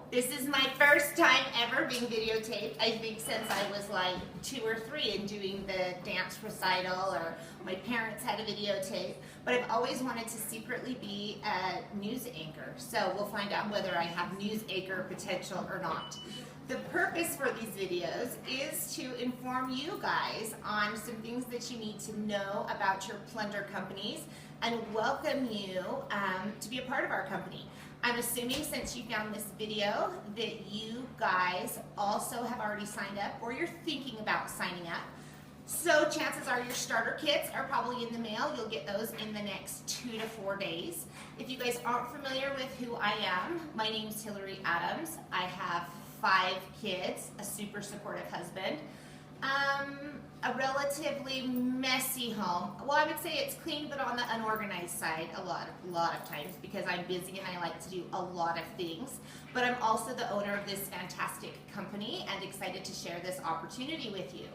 This is my first time ever being videotaped, I think since I was like 2 or 3 and doing the dance recital, or my parents had a videotape, but I've always wanted to secretly be a news anchor. So we'll find out whether I have news anchor potential or not. The purpose for these videos is to inform you guys on some things that you need to know about your Plunder companies and welcome you to be a part of our company. I'm assuming since you found this video that you guys also have already signed up or you're thinking about signing up. So chances are your starter kits are probably in the mail. You'll get those in the next 2 to 4 days. If you guys aren't familiar with who I am, my name's Hillary Adams. I have 5 kids, a super supportive husband, a relatively messy home. Well, I would say it's clean, but on the unorganized side a lot of times because I'm busy and I like to do a lot of things. But I'm also the owner of this fantastic company and excited to share this opportunity with you.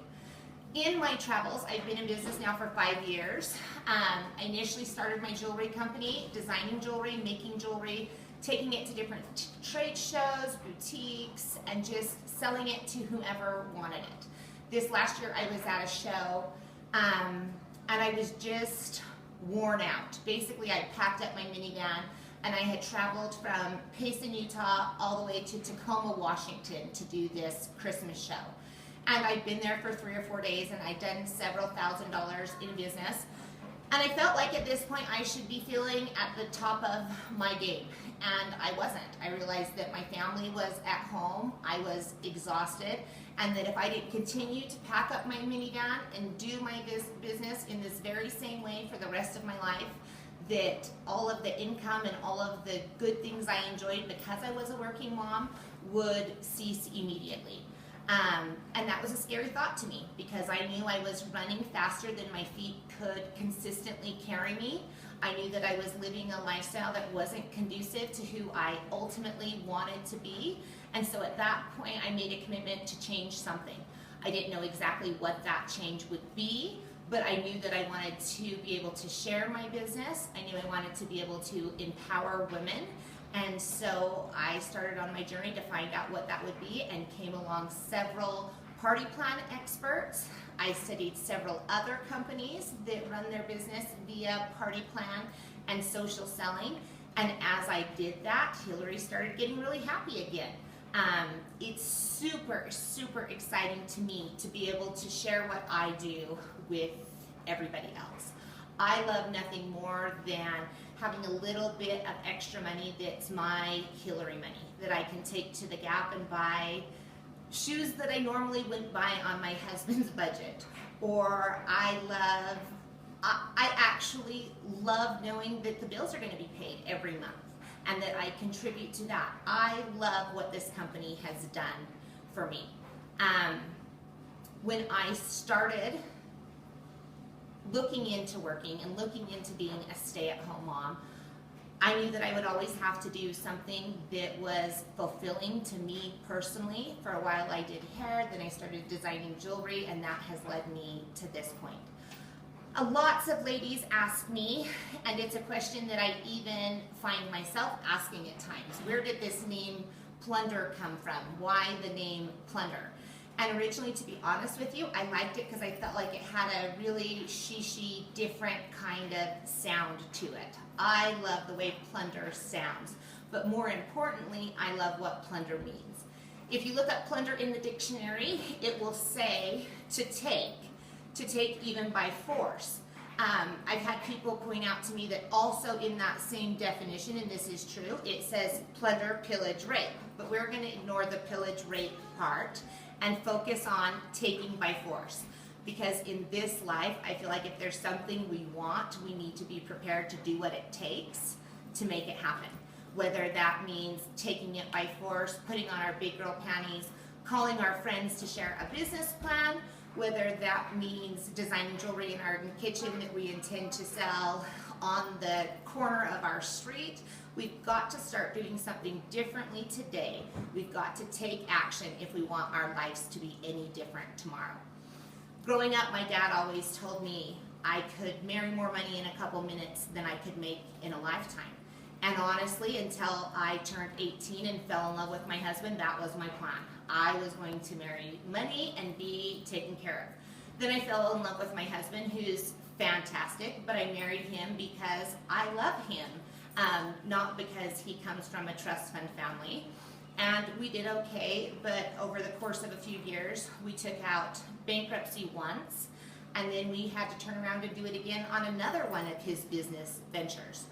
In my travels, I've been in business now for 5 years. I initially started my jewelry company, designing jewelry, making jewelry, taking it to different trade shows, boutiques, and just selling it to whomever wanted it. This last year I was at a show and I was just worn out. Basically I packed up my minivan and I had traveled from Payson, Utah all the way to Tacoma, Washington to do this Christmas show. And I'd been there for 3 or 4 days and I'd done several $1,000s in business. And I felt like at this point I should be feeling at the top of my game. And I wasn't. I realized that my family was at home, I was exhausted, and that if I didn't continue to pack up my minivan and do my business in this very same way for the rest of my life, that all of the income and all of the good things I enjoyed because I was a working mom would cease immediately. And that was a scary thought to me because I knew I was running faster than my feet could consistently carry me. I knew that I was living a lifestyle that wasn't conducive to who I ultimately wanted to be. And so at that point, I made a commitment to change something. I didn't know exactly what that change would be, but I knew that I wanted to be able to share my business. I knew I wanted to be able to empower women. And so I started on my journey to find out what that would be and came along several party plan experts. I studied several other companies that run their business via party plan and social selling. And as I did that, Hillary started getting really happy again. It's super, super exciting to me to be able to share what I do with everybody else. I love nothing more than having a little bit of extra money that's my Hillary money that I can take to the Gap and buy shoes that I normally wouldn't buy on my husband's budget. Or I actually love knowing that the bills are going to be paid every month and that I contribute to that. I love what this company has done for me. When I started looking into working and looking into being a stay-at-home mom, I knew that I would always have to do something that was fulfilling to me personally. For a while I did hair, then I started designing jewelry, and that has led me to this point. Lots of ladies ask me, and it's a question that I even find myself asking at times, where did this name Plunder come from? Why the name Plunder? And originally, to be honest with you, I liked it because I felt like it had a really she different kind of sound to it. I love the way Plunder sounds, but more importantly, I love what Plunder means. If you look up Plunder in the dictionary, it will say to take even by force. I've had people point out to me that also in that same definition, and this is true, it says plunder, pillage, rape, but we're going to ignore the pillage, rape part and focus on taking by force. Because in this life, I feel like if there's something we want, we need to be prepared to do what it takes to make it happen. Whether that means taking it by force, putting on our big girl panties, calling our friends to share a business plan, whether that means designing jewelry in our kitchen that we intend to sell on the corner of our street. We've got to start doing something differently today. We've got to take action if we want our lives to be any different tomorrow. Growing up, my dad always told me I could marry more money in a couple minutes than I could make in a lifetime. And honestly, until I turned 18 and fell in love with my husband, that was my plan. I was going to marry money and be taken care of. Then I fell in love with my husband, who's fantastic, but I married him because I love him, not because he comes from a trust fund family. And we did okay, but over the course of a few years, we took out bankruptcy once, and then we had to turn around and do it again on another one of his business ventures.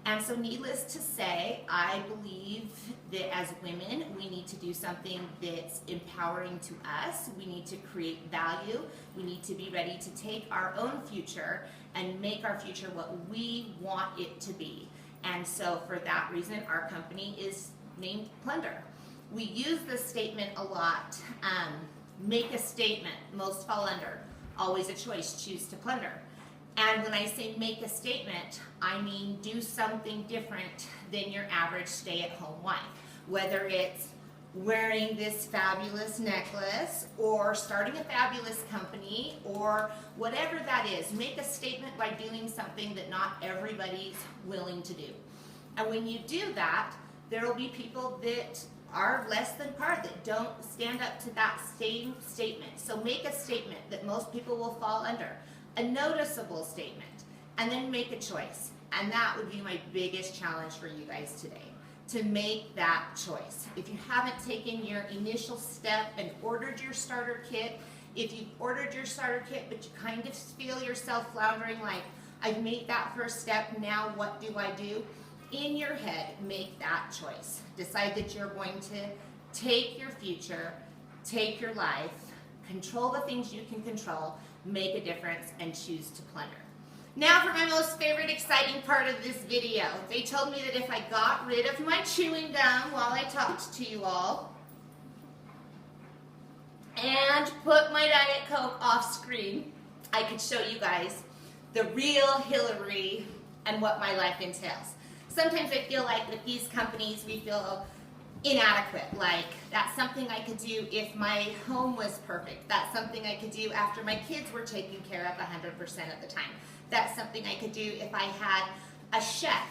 And so needless to say, I believe that as women, we need to do something that's empowering to us. We need to create value. We need to be ready to take our own future and make our future what we want it to be. And so for that reason, our company is named Plunder. We use this statement a lot. Make a statement, most fall under. Always a choice, choose to plunder. And when I say make a statement, I mean do something different than your average stay-at-home wife. Whether it's wearing this fabulous necklace or starting a fabulous company or whatever that is, make a statement by doing something that not everybody's willing to do. And when you do that, there will be people that are less than par that don't stand up to that same statement. So make a statement that most people will fall under. A noticeable statement, and then make a choice. And that would be my biggest challenge for you guys today, to make that choice. If you haven't taken your initial step and ordered your starter kit, if you've ordered your starter kit but you kind of feel yourself floundering like, I've made that first step, now what do I do? In your head, make that choice. Decide that you're going to take your future, take your life, control the things you can control, make a difference, and choose to plunder. Now for my most favorite exciting part of this video. They told me that if I got rid of my chewing gum while I talked to you all and put my Diet Coke off screen, I could show you guys the real Hillary and what my life entails. Sometimes I feel like with these companies we feel inadequate, like that's something I could do if my home was perfect. That's something I could do after my kids were taken care of 100% of the time. That's something I could do if I had a chef.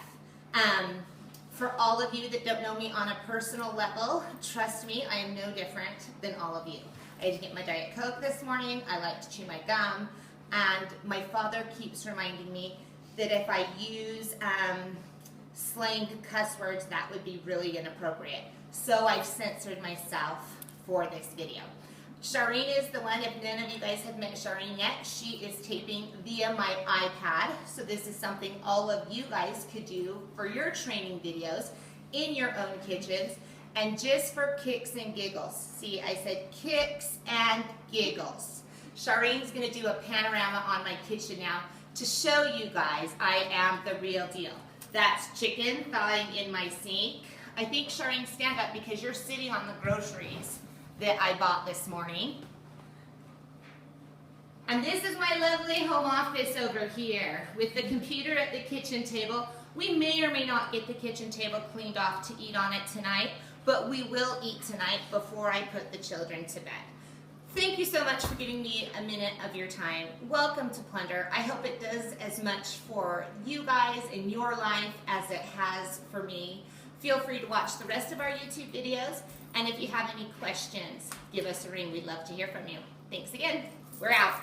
For all of you that don't know me on a personal level, trust me, I am no different than all of you. I had to get my Diet Coke this morning. I like to chew my gum, and my father keeps reminding me that if I use slang cuss words, that would be really inappropriate. So I've censored myself for this video. Shireen is the one, if none of you guys have met Shireen yet, she is taping via my iPad. So this is something all of you guys could do for your training videos in your own kitchens. And just for kicks and giggles. See, I said kicks and giggles. Shireen's gonna do a panorama on my kitchen now to show you guys I am the real deal. That's chicken thawing in my sink. I think, Shireen, stand up because you're sitting on the groceries that I bought this morning. And this is my lovely home office over here with the computer at the kitchen table. We may or may not get the kitchen table cleaned off to eat on it tonight, but we will eat tonight before I put the children to bed. Thank you so much for giving me a minute of your time. Welcome to Plunder. I hope it does as much for you guys in your life as it has for me. Feel free to watch the rest of our YouTube videos, and if you have any questions, give us a ring. We'd love to hear from you. Thanks again. We're out.